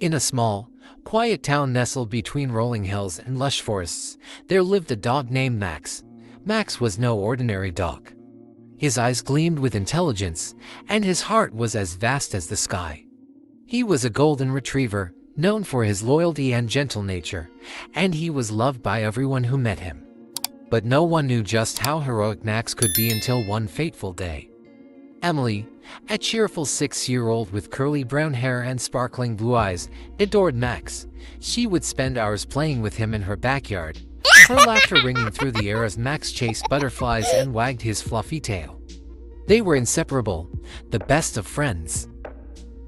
In a small, quiet town nestled between rolling hills and lush forests, there lived a dog named Max. Max was no ordinary dog. His eyes gleamed with intelligence, and his heart was as vast as the sky. He was a golden retriever, known for his loyalty and gentle nature, and he was loved by everyone who met him. But no one knew just how heroic Max could be until one fateful day. Emily, a cheerful 6-year-old with curly brown hair and sparkling blue eyes, adored Max. She would spend hours playing with him in her backyard, her laughter ringing through the air as Max chased butterflies and wagged his fluffy tail. They were inseparable, the best of friends.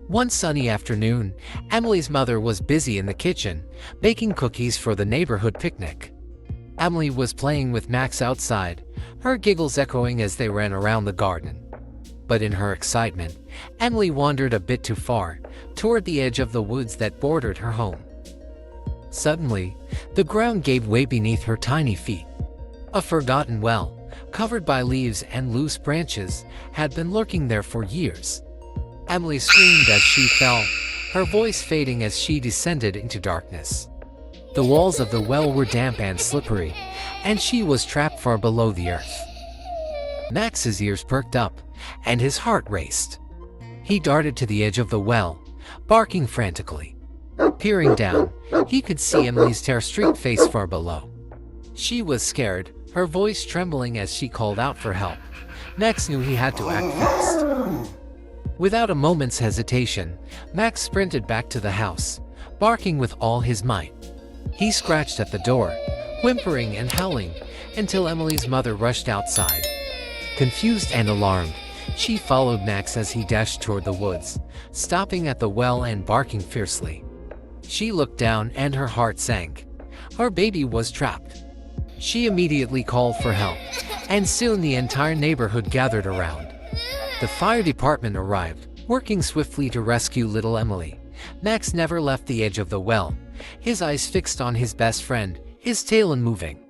One sunny afternoon, Emily's mother was busy in the kitchen, baking cookies for the neighborhood picnic. Emily was playing with Max outside, her giggles echoing as they ran around the garden. But in her excitement, Emily wandered a bit too far, toward the edge of the woods that bordered her home. Suddenly, the ground gave way beneath her tiny feet. A forgotten well, covered by leaves and loose branches, had been lurking there for years. Emily screamed as she fell, her voice fading as she descended into darkness. The walls of the well were damp and slippery, and she was trapped far below the earth. Max's ears perked up, and his heart raced. He darted to the edge of the well, barking frantically. Peering down, he could see Emily's tear-streaked face far below. She was scared, her voice trembling as she called out for help. Max knew he had to act fast. Without a moment's hesitation, Max sprinted back to the house, barking with all his might. He scratched at the door, whimpering and howling, until Emily's mother rushed outside. Confused and alarmed, she followed Max as he dashed toward the woods, stopping at the well and barking fiercely. She looked down and her heart sank. Her baby was trapped. She immediately called for help, and soon the entire neighborhood gathered around. The fire department arrived, working swiftly to rescue little Emily. Max never left the edge of the well, his eyes fixed on his best friend, his tail unmoving.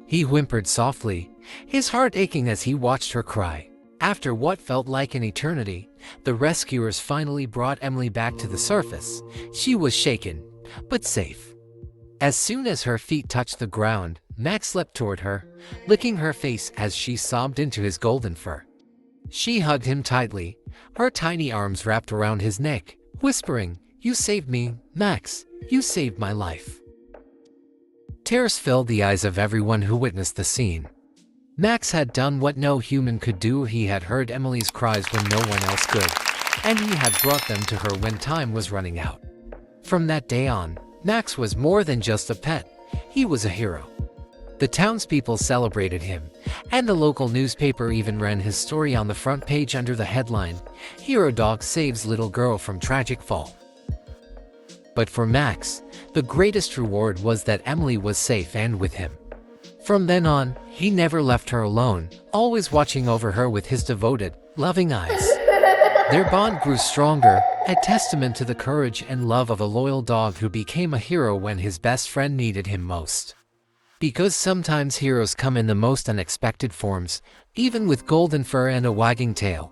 He whimpered softly, his heart aching as he watched her cry. After what felt like an eternity, the rescuers finally brought Emily back to the surface. She was shaken, but safe. As soon as her feet touched the ground, Max leapt toward her, licking her face as she sobbed into his golden fur. She hugged him tightly, her tiny arms wrapped around his neck, whispering, "You saved me, Max. You saved my life." Tears filled the eyes of everyone who witnessed the scene. Max had done what no human could do. He had heard Emily's cries when no one else could, and he had brought them to her when time was running out. From that day on, Max was more than just a pet. He was a hero. The townspeople celebrated him, and the local newspaper even ran his story on the front page under the headline, "Hero Dog Saves Little Girl from Tragic Fall." But for Max, the greatest reward was that Emily was safe and with him. From then on, he never left her alone, always watching over her with his devoted, loving eyes. Their bond grew stronger, a testament to the courage and love of a loyal dog who became a hero when his best friend needed him most. Because sometimes heroes come in the most unexpected forms, even with golden fur and a wagging tail.